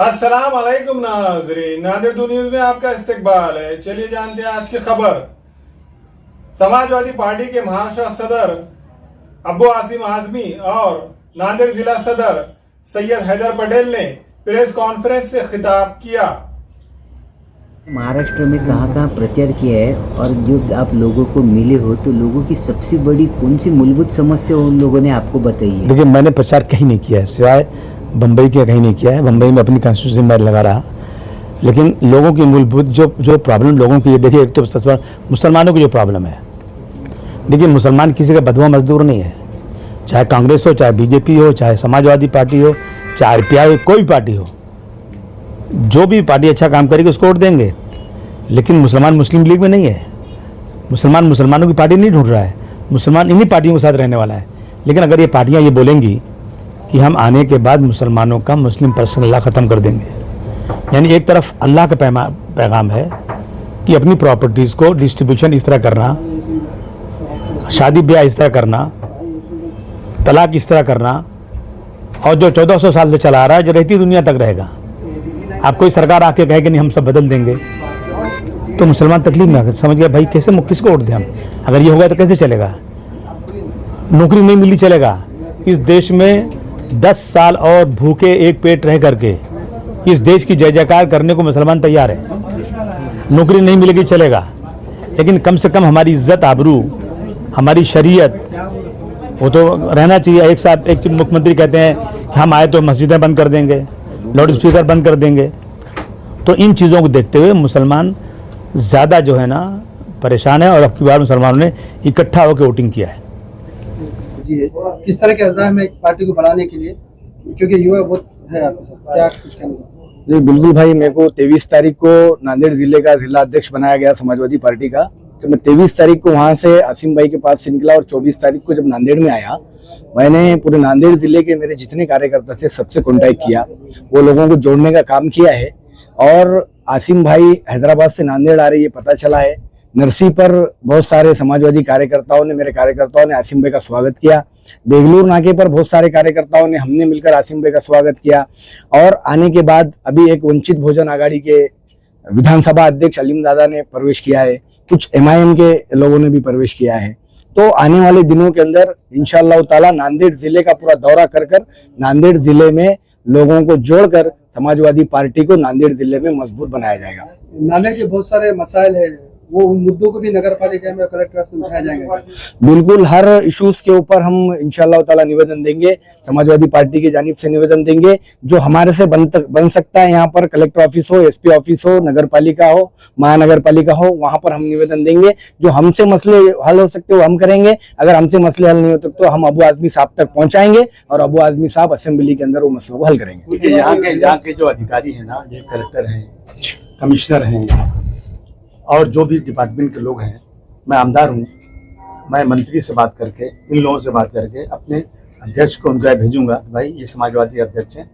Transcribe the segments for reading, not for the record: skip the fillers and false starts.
अस्सलाम वालेकुम नाज़रीन, नादिर टू न्यूज़ में आपका इस्तकबाल है। चलिए जानते हैं आज की खबर। समाजवादी पार्टी के महाराष्ट्र सदर अबू आसिम आजमी और नांदेड़ जिला सदर सैयद हैदर पटेल ने प्रेस कॉन्फ्रेंस से खिताब किया। महाराष्ट्र में कहाँ प्रचार किया है और जो आप लोगों को मिले हो तो लोगों की सबसे बड़ी कौन सी मूलभूत समस्या उन लोगों ने आपको बताई है? देखिए, मैंने प्रचार कहीं नहीं किया है सिवाय बम्बई के, कहीं नहीं किया है। बम्बई में अपनी कॉन्स्टिट्यूंसी में लगा रहा, लेकिन लोगों की मूलभूत जो प्रॉब्लम लोगों की, देखिए एक तो मुसलमानों की जो प्रॉब्लम है, देखिए मुसलमान किसी का बदवा मजदूर नहीं है, चाहे कांग्रेस हो, चाहे बीजेपी हो, चाहे समाजवादी पार्टी हो, चाहे RPI हो, कोई पार्टी हो, जो भी पार्टी अच्छा काम करेगी उसको वोट देंगे। लेकिन मुसलमान मुस्लिम लीग में नहीं है, मुसलमान मुसलमानों की पार्टी नहीं ढूंढ रहा है, मुसलमान इन्हीं पार्टियों के साथ रहने वाला है। लेकिन अगर ये पार्टियाँ ये बोलेंगी कि हम आने के बाद मुसलमानों का मुस्लिम पर्सन अल्लाह ख़त्म कर देंगे, यानी एक तरफ अल्लाह का पैगाम है कि अपनी प्रॉपर्टीज़ को डिस्ट्रीब्यूशन इस तरह करना, शादी ब्याह इस तरह करना, तलाक इस तरह करना, और जो 1400 साल से चला आ रहा है, जो रहती दुनिया तक रहेगा। आप कोई सरकार आके कहे कि नहीं हम सब बदल देंगे, तो मुसलमान तकलीफ में आकर समझ गया भाई कैसे किसको वोट दें हम। अगर ये होगा तो कैसे चलेगा, नौकरी नहीं मिली चलेगा। इस देश में 10 साल और भूखे एक पेट रह करके इस देश की जय जयकार करने को मुसलमान तैयार है। नौकरी नहीं मिलेगी चलेगा, लेकिन कम से कम हमारी इज्जत आबरू, हमारी शरीयत, वो तो रहना चाहिए। एक साथ एक मुख्यमंत्री कहते हैं कि हम आए तो मस्जिदें बंद कर देंगे, लाउड स्पीकर बंद कर देंगे। तो इन चीज़ों को देखते हुए मुसलमान ज़्यादा जो है ना परेशान है, और अब की बार मुसलमानों ने इकट्ठा होकर वोटिंग किया है। जी, किस तरह के अज़ाम है पार्टी को बढ़ाने के लिए, क्योंकि युवा बहुत है आपके साथ, क्या कुछ कहना? जी बिल्कुल भाई, मेरे को 23 तारीख को नांदेड़ जिले का जिला अध्यक्ष बनाया गया समाजवादी पार्टी का। तो मैं 23 तारीख को वहाँ से आसिम भाई के पास से निकला, और 24 तारीख को जब नांदेड़ में आया, मैंने पूरे नांदेड़ जिले के मेरे जितने कार्यकर्ता थे सबसे कॉन्टैक्ट किया, वो लोगों को जोड़ने का काम किया है। और आसिम भाई हैदराबाद से नांदेड़ आ रहे ये पता चला है। नरसी पर बहुत सारे समाजवादी कार्यकर्ताओं ने, मेरे कार्यकर्ताओं ने आसिम भाई का स्वागत किया। देगलूर नाके पर बहुत सारे कार्यकर्ताओं ने, हमने मिलकर आसिम भाई का स्वागत किया। और आने के बाद अभी एक वंचित बहुजन आघाड़ी के विधानसभा अध्यक्ष अलीम दादा ने प्रवेश किया है, कुछ MIM के लोगों ने भी प्रवेश किया है। तो आने वाले दिनों के अंदर इंशाअल्लाह ताला नांदेड़ जिले का पूरा दौरा कर नांदेड़ जिले में लोगों को जोड़कर समाजवादी पार्टी को नांदेड़ जिले में मजबूत बनाया जाएगा। नांदेड़ के बहुत सारे मसाइल है, वो मुद्दों को भी नगर पालिका में कलेक्टर से उठाया जाएगा। बिल्कुल, हर इश्यूज के ऊपर हम इंशाअल्लाह ताला निवेदन देंगे, समाजवादी पार्टी की जानिब से निवेदन देंगे। जो हमारे से बन सकता है, यहाँ पर कलेक्टर ऑफिस हो, SP ऑफिस हो, नगर पालिका हो, महानगर पालिका हो, वहाँ पर हम निवेदन देंगे। जो हमसे मसले हल हो सकते वो हम करेंगे। अगर हमसे मसले हल नहीं हो सकते तो हम अबू आजमी साहब तक पहुँचाएंगे, और अबू आजमी साहब असेंबली के अंदर वो मसलों को हल करेंगे। यहाँ के जो अधिकारी हैं ना, जो कलेक्टर हैं, कमिश्नर हैं, और जो भी डिपार्टमेंट के लोग हैं, मैं आमदार हूँ, मैं मंत्री से बात करके, इन लोगों से बात करके अपने अध्यक्ष को उनका भेजूंगा। भाई ये समाजवादी अध्यक्ष हैं,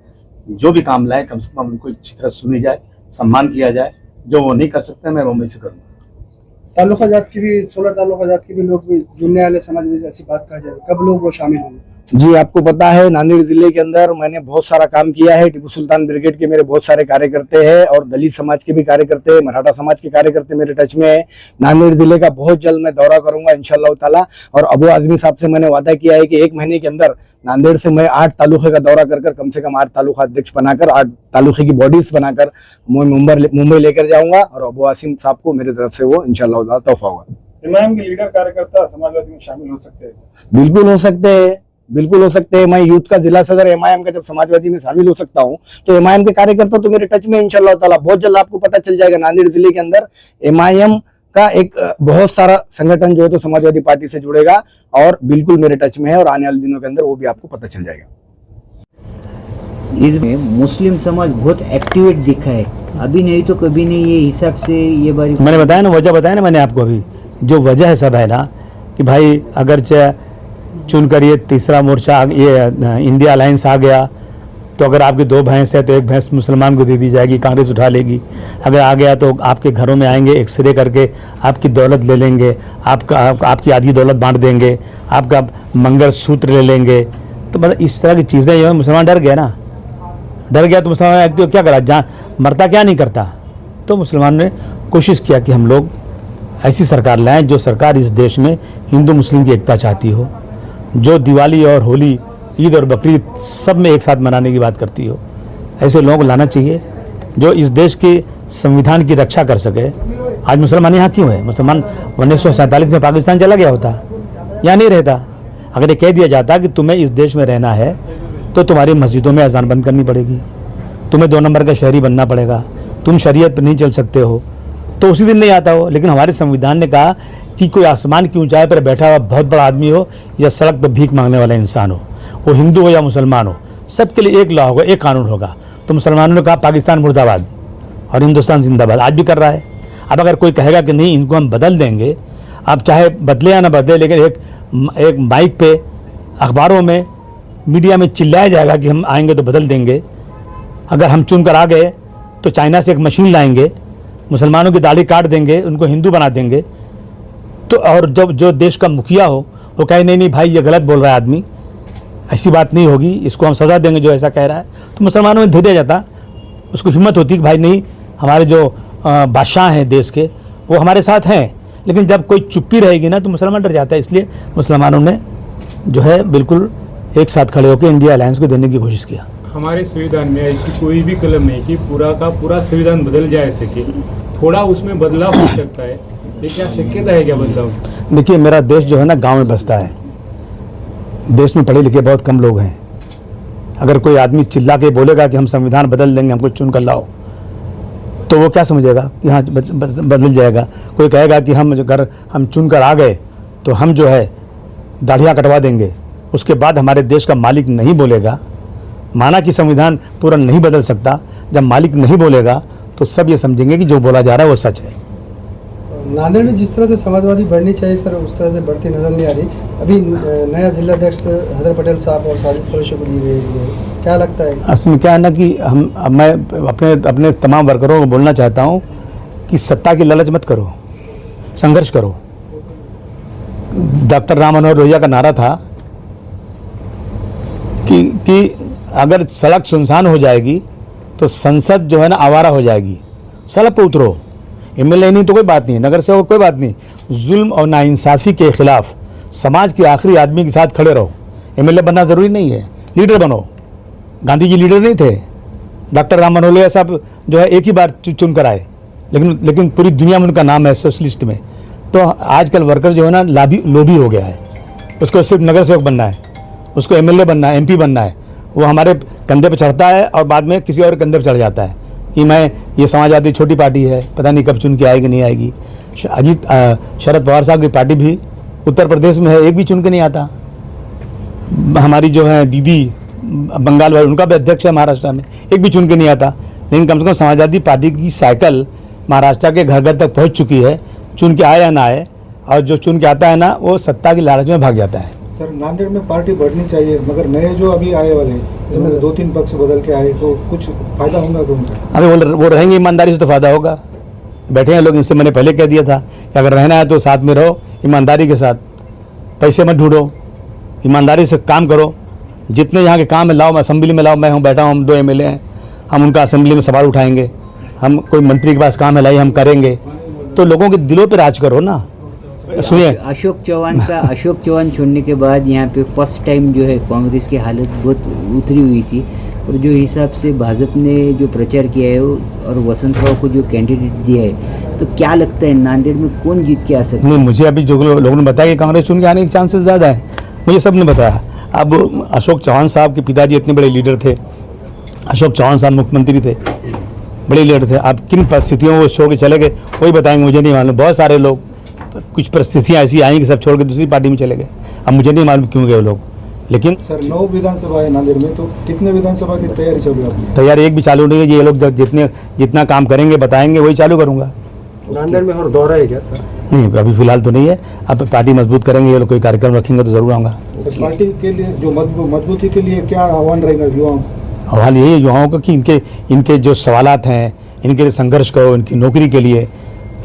जो भी काम लाए कम से कम उनको अच्छी तरह सुनी जाए, सम्मान किया जाए। जो वो नहीं कर सकते मैं मुंबई से करूँगा। ताल्लुका जात की भी, 16 ताल्लुका जात के भी लोग भी जुड़ने वाले समाज में, ऐसी बात कहा जाए, कब लोग वो शामिल होंगे? जी, आपको पता है नांदेड़ जिले के अंदर मैंने बहुत सारा काम किया है। टीपू सुल्तान ब्रिगेड के मेरे बहुत सारे कार्यकर्ते हैं, और दलित समाज के भी कार्यकर्ते, मराठा समाज के कार्यकर्ते मेरे टच में है। नांदेड़ जिले का बहुत जल्द मैं दौरा करूंगा इंशाअल्लाह ताला। और अबू आजमी साहब से मैंने वादा किया है कि 1 महीने के अंदर नांदेड़ से मैं 8 तालुके का दौरा कर कम से कम 8 तालुका अध्यक्ष बनाकर, 8 तालुके की बॉडीज बनाकर मुंबई लेकर जाऊंगा, और अबू आसिम साहब को मेरी तरफ से वो इंशाअल्लाह ताला तोहफा होगा। इमाम के लीडर कार्यकर्ता समाजवादी में शामिल हो सकते हैं? बिल्कुल हो सकते हैं, बिल्कुल हो सकते हैं। मैं यूथ का जिला सदर MIM का जब समाजवादी में शामिल हो सकता हूं, तो MIM के कार्यकर्ता तो मेरे टच में इंशाअल्लाह ताला। बहुत जल्द आपको पता चल जाएगा नांदेड़ जिले के अंदर MIM का एक बहुत सारा संगठन जो है तो समाजवादी पार्टी से जुड़ेगा, और बिल्कुल मेरे टच में है, और आने वाले दिनों के अंदर वो भी आपको पता चल जाएगा। इसमें मुस्लिम समाज बहुत एक्टिवेट दिखा है, अभी नहीं तो कभी नहीं, ये हिसाब से ये बारी मैंने बताया ना, वजह बताया ना मैंने आपको। अभी जो वजह है सब है ना कि भाई अगर चुनकर ये तीसरा मोर्चा, ये इंडिया अलायंस आ गया, तो अगर आपकी 2 भैंस है तो एक भैंस मुसलमान को दे दी जाएगी, कांग्रेस उठा लेगी। अगर आ गया तो आपके घरों में आएंगे, एक्सरे करके आपकी दौलत ले लेंगे, आपकी आधी दौलत बांट देंगे, आपका मंगलसूत्र ले लेंगे। तो मतलब इस तरह की चीज़ें जो है, मुसलमान डर गया ना, डर गया तो मुसलमान व्यक्ति को क्या करा, जहाँ मरता क्या नहीं करता। तो मुसलमानों ने कोशिश किया कि हम लोग ऐसी सरकार लाएं जो सरकार इस देश में हिंदू मुस्लिम की एकता चाहती हो, जो दिवाली और होली, ईद और बकरीद सब में एक साथ मनाने की बात करती हो। ऐसे लोगों को लाना चाहिए जो इस देश के संविधान की रक्षा कर सके। आज मुसलमान यहाँ क्यों है? मुसलमान 1947 में पाकिस्तान चला गया होता, यहाँ नहीं रहता। अगर ये कह दिया जाता कि तुम्हें इस देश में रहना है तो तुम्हारी मस्जिदों में अजान बंद करनी पड़ेगी, तुम्हें 2 नंबर का शहरी बनना पड़ेगा, तुम शरीयत पर नहीं चल सकते हो, तो उसी दिन नहीं आता हो। लेकिन हमारे संविधान ने कहा कि कोई आसमान की ऊंचाई पर बैठा हुआ बहुत बड़ा आदमी हो या सड़क पर भीख मांगने वाला इंसान हो, वो हिंदू हो या मुसलमान हो, सबके लिए एक लॉ होगा, एक कानून होगा। तो मुसलमानों ने कहा पाकिस्तान मुर्दाबाद और हिंदुस्तान जिंदाबाद, आज भी कर रहा है। अब अगर कोई कहेगा कि नहीं इनको हम बदल देंगे, आप चाहे बदले या ना बदले, लेकिन एक माइक पे, अखबारों में, मीडिया में चिल्लाया जाएगा कि हम आएंगे तो बदल देंगे। अगर हम चुन कर आ गए तो चाइना से एक मशीन लाएंगे, मुसलमानों की दाढ़ी काट देंगे, उनको हिंदू बना देंगे। तो और जब जो देश का मुखिया हो वो कहे नहीं नहीं भाई ये गलत बोल रहा है आदमी, ऐसी बात नहीं होगी, इसको हम सज़ा देंगे जो ऐसा कह रहा है, तो मुसलमानों में धैर्य जाता, उसको हिम्मत होती कि भाई नहीं, हमारे जो बादशाह हैं देश के वो हमारे साथ हैं। लेकिन जब कोई चुप्पी रहेगी ना तो मुसलमान डर जाता है। इसलिए मुसलमानों ने जो है बिल्कुल एक साथ खड़े होकर इंडिया अलायंस को देने की कोशिश किया। हमारे संविधान में ऐसी कोई भी कलम नहीं कि पूरा का पूरा संविधान बदल जाए सके, थोड़ा उसमें बदलाव हो सकता है, ये क्या शक्यता है क्या बदलाव? देखिए मेरा देश जो है ना गांव में बसता है, देश में पढ़े लिखे बहुत कम लोग हैं। अगर कोई आदमी चिल्ला के बोलेगा कि हम संविधान बदल देंगे, हमको चुन कर लाओ, तो वो क्या समझेगा कि हाँ बदल जाएगा। कोई कहेगा कि हम चुन कर आ गए तो हम जो है दाढ़ियाँ कटवा देंगे, उसके बाद हमारे देश का मालिक नहीं बोलेगा। माना कि संविधान पूरा नहीं बदल सकता, जब मालिक नहीं बोलेगा तो सब ये समझेंगे कि जो बोला जा रहा है वो सच है। नांदेड़ में जिस तरह से समाजवादी बढ़नी चाहिए सर, उस तरह से बढ़ती नजर नहीं आ रही। अभी नया जिलाध्यक्ष हैदर पटेल साहब और साजिद कुरैशी को दी गई है, क्या लगता है? असल में क्या है ना कि मैं अपने तमाम वर्करों को बोलना चाहता हूँ कि सत्ता की लालच मत करो, संघर्ष करो। डॉक्टर राम मनोहर लोहिया का नारा था कि अगर सड़क सुनसान हो जाएगी तो संसद जो है ना आवारा हो जाएगी। सड़क पर उतरो, एमएलए नहीं तो कोई बात नहीं, नगर सेवक कोई बात नहीं, जुल्म और नाइंसाफ़ी के खिलाफ समाज के आखिरी आदमी के साथ खड़े रहो। एमएलए बनना ज़रूरी नहीं है, लीडर बनो। गांधी जी लीडर नहीं थे, डॉक्टर राम मनोहर लोहिया साहब जो है एक ही बार चुन कर आए, लेकिन पूरी दुनिया में उनका नाम है सोशलिस्ट में। तो आजकल वर्कर जो है ना लोभी हो गया है, उसको सिर्फ नगर सेवक बनना है, उसको एमएलए बनना है, एमपी बनना है। वो हमारे कंधे पर चढ़ता है और बाद में किसी और कंधे पर चढ़ जाता है कि मैं ये समाजवादी छोटी पार्टी है, पता नहीं कब चुन के आएगी नहीं आएगी। शरद पवार साहब की पार्टी भी उत्तर प्रदेश में है, एक भी चुन के नहीं आता। हमारी जो है दीदी बंगाल वाली, उनका भी अध्यक्ष है महाराष्ट्र में, एक भी चुन के नहीं आता। लेकिन कम से कम समाजवादी पार्टी की साइकिल महाराष्ट्र के घर घर तक पहुंच चुकी है, चुन के आए या ना आए। और जो चुन के आता है ना वो सत्ता की लालच में भाग जाता है। सर नांदेड़ में पार्टी बढ़नी चाहिए, मगर नए जो अभी आए वाले हैं 2-3 पक्ष बदल के आए तो कुछ फायदा होगा तो उनका? अरे वो रहेंगे ईमानदारी से तो फायदा होगा। बैठे हैं लोग, इससे मैंने पहले कह दिया था कि अगर रहना है तो साथ में रहो ईमानदारी के साथ, पैसे मत ढूंढो, ईमानदारी से काम करो। जितने यहाँ के काम है लाओ, मैं असेंबली में लाओ, मैं हूँ बैठा हूँ, हम 2 एमएलए हैं, हम उनका असेंबली में सवाल उठाएंगे। हम कोई मंत्री के पास काम है लाइए, हम करेंगे। तो लोगों के दिलों पे राज करो ना। सुनिए, अशोक चौहान छोड़ने के बाद यहाँ पे फर्स्ट टाइम जो है कांग्रेस की हालत बहुत उतरी हुई थी, और जो हिसाब से भाजपा ने जो प्रचार किया है और वसंत राव को जो कैंडिडेट दिया है, तो क्या लगता है नांदेड़ में कौन जीत के आ सकता है? नहीं, मुझे अभी जो लोगों ने बताया कि कांग्रेस चुन के आने के चांसेस ज़्यादा है, मुझे सब ने बताया। अब अशोक चौहान साहब के पिताजी इतने बड़े लीडर थे, अशोक चौहान साहब मुख्यमंत्री थे, बड़े लीडर थे। अब किन परिस्थितियों में वो छोड़ के चले गए वही बताएंगे, मुझे नहीं मालूम। बहुत सारे लोग, कुछ परिस्थितियाँ ऐसी आई कि सब छोड़ के दूसरी पार्टी में चले गए, अब मुझे नहीं मालूम क्यों गए वो लोग। लेकिन सर 9 विधानसभा है नांदेड़ में, तो कितने विधानसभा की तैयारी चल रही है आपकी? तैयारी एक भी चालू नहीं है। ये लोग जितना काम करेंगे बताएंगे वही चालू करूँगा। नांदेड़ में और दौरा है क्या सर? नहीं, अभी फिलहाल तो नहीं है। अब पार्टी मजबूत करेंगे, ये लोग कोई कार्यक्रम रखेंगे तो जरूर आऊँगा। तो पार्टी के लिए जो मजबूती के लिए क्या आह्वान रहेगा युवाओं? आह्वान यही है युवाओं का कि इनके जो सवालात हैं, इनके लिए संघर्ष करो, इनकी नौकरी के लिए,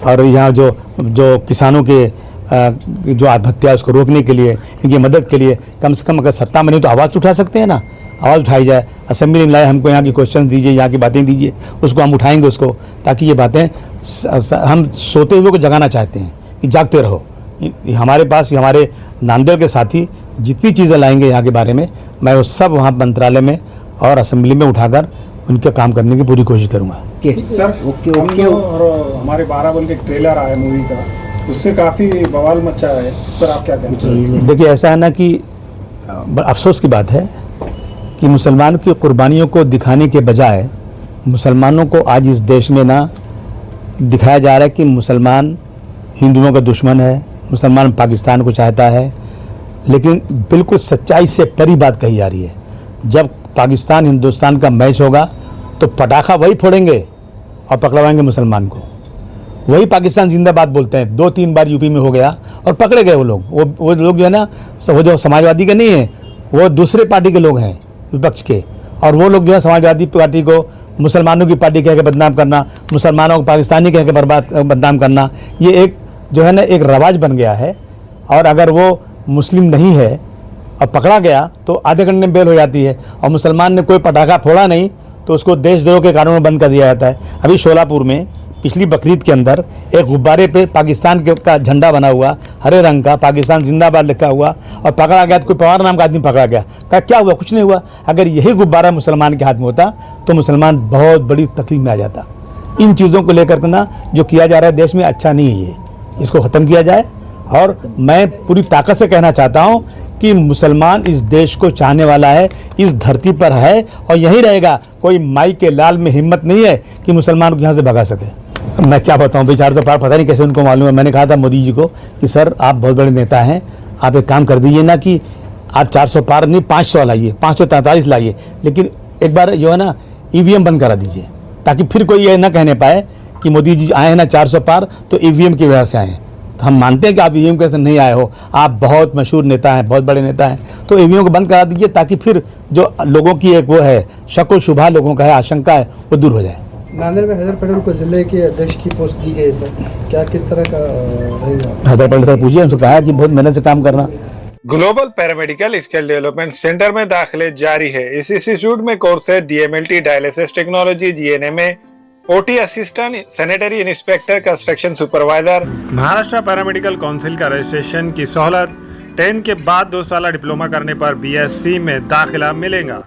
और यहाँ जो किसानों के जो आत्महत्या उसको रोकने के लिए, इनकी मदद के लिए कम से कम अगर सत्ता में नहीं तो आवाज़ उठा सकते हैं ना। आवाज़ उठाई जाए, असेंबली में लाए, हमको यहाँ की क्वेश्चन दीजिए, यहाँ की बातें दीजिए, उसको हम उठाएंगे उसको, ताकि ये बातें हम सोते हुए को जगाना चाहते हैं कि जागते रहो। हमारे पास हमारे नांदेड़ के साथी जितनी चीज़ें लाएंगे यहाँ के बारे में, मैं वो सब वहाँ मंत्रालय में और असेंबली में उठाकर उनके काम करने की पूरी कोशिश करूँगा। सर हम जो और हमारे 12 बल के ट्रेलर आया मूवी का, उससे काफ़ी बवाल मचा है, उस पर आप क्या कहना चाहिए? देखिए, ऐसा है ना कि अफसोस की बात है कि मुसलमान की कुर्बानियों को दिखाने के बजाय मुसलमानों को आज इस देश में ना दिखाया जा रहा है कि मुसलमान हिंदुओं का दुश्मन है, मुसलमान पाकिस्तान को चाहता है। लेकिन बिल्कुल सच्चाई से परी बात कही जा रही है। जब पाकिस्तान हिंदुस्तान का मैच होगा तो पटाखा वही फोड़ेंगे और पकड़वाएंगे मुसलमान को। वही पाकिस्तान जिंदाबाद बोलते हैं, 2-3 बार यूपी में हो गया और पकड़े गए वो लोग। वो लोग जो है ना, वो जो समाजवादी के नहीं है, वो दूसरे पार्टी के लोग हैं, विपक्ष के। और वो लोग जो है समाजवादी पार्टी को मुसलमानों की पार्टी कह के बदनाम करना, मुसलमानों को पाकिस्तानी कह के बदनाम करना, ये एक जो है ना एक रवाज बन गया है। और अगर वो मुस्लिम नहीं है और पकड़ा गया तो आधे घंटे में बेल हो जाती है, और मुसलमान ने कोई पटाखा फोड़ा नहीं तो उसको देशद्रोह के कानून में बंद कर दिया जाता है। अभी शोलापुर में पिछली बकरीद के अंदर एक गुब्बारे पे पाकिस्तान का झंडा बना हुआ, हरे रंग का, पाकिस्तान जिंदाबाद लिखा हुआ, और पकड़ा गया तो कोई पवार नाम का आदमी पकड़ा गया। कहा क्या हुआ? कुछ नहीं हुआ। अगर यही गुब्बारा मुसलमान के हाथ में होता तो मुसलमान बहुत बड़ी तकलीफ में आ जाता। इन चीज़ों को लेकर के ना जो किया जा रहा है देश में, अच्छा नहीं है ये, इसको ख़त्म किया जाए। और मैं पूरी ताकत से कहना चाहता हूँ कि मुसलमान इस देश को चाहने वाला है, इस धरती पर है और यहीं रहेगा। कोई माई के लाल में हिम्मत नहीं है कि मुसलमान को यहाँ से भगा सके। मैं क्या बताऊँ भाई, 400 पार पता नहीं कैसे उनको मालूम है। मैंने कहा था मोदी जी को कि सर आप बहुत बड़े नेता हैं, आप एक काम कर दीजिए ना कि आप 400 पार नहीं 500 लाइए, 543 लाइए, लेकिन एक बार जो है ना EVM बंद करा दीजिए, ताकि फिर कोई ये ना कहने पाए कि मोदी जी आए हैं ना 400 पार तो EVM की वजह से आए हैं। तो हम मानते हैं कि आप EVM कैसे नहीं आए हो, आप बहुत मशहूर नेता हैं, बहुत बड़े नेता हैं, तो EVM को बंद करा दीजिए, ताकि फिर जो लोगों की एक वो है शक व शुबा, लोगों का है आशंका है, वो दूर हो जाए। नांदेड़ में हैदर पटेल को जिले के अध्यक्ष की पोस्ट दी गई सर, क्या किस तरह का रहेगा? हैदर पटेल से पूछिए, उनसे कहा है कि बहुत मेहनत से काम करना। Global paramedical skill development centre में दाखिले जारी है। इस इंस्टीट्यूट में courses DMLT, dialysis technology, GNMA, OT assistant, sanitary inspector, construction supervisor. Maharashtra paramedical council का रजिस्ट्रेशन की सहूलत 10 के बाद 2 साल डिप्लोमा करने पर BSc में दाखिला मिलेगा।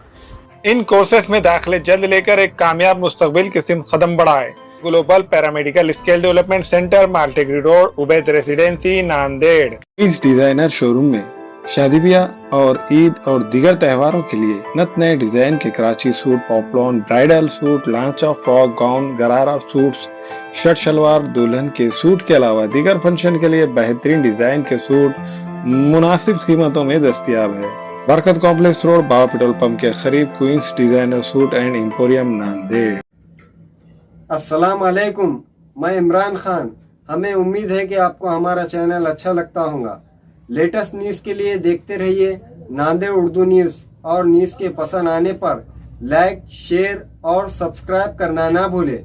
इन कोर्सेज में दाखिले जल्द लेकर एक कामयाब मुस्तकबिल की सिमत कदम बढ़ाए। Global paramedical skill development centre, Maltegari road, Ubaid residency, Nanded. इस डिजाइनर शोरूम में शादी ब्याह और ईद और दीगर त्योहारों के लिए नत नए डिजाइन के Karachi suit, poplin, bridal suit, लांचा, frock, gown, gharara suits, shirt salwar, दुल्हन के सूट के अलावा दीगर फंक्शन के लिए बेहतरीन डिजाइन के सूट मुनासिब कीमतों में दस्तयाब है। Barkat complex road, Baba petrol pump के करीब, Queens designer suit and emporium, Nanded. अस्सलाम वालेकुम, मैं इमरान खान। हमें उम्मीद है कि आपको हमारा चैनल अच्छा लगता होगा। लेटेस्ट न्यूज़ के लिए देखते रहिए नांदेड़ उर्दू न्यूज़, और न्यूज़ के पसंद आने पर लाइक, शेयर और सब्सक्राइब करना ना भूलें।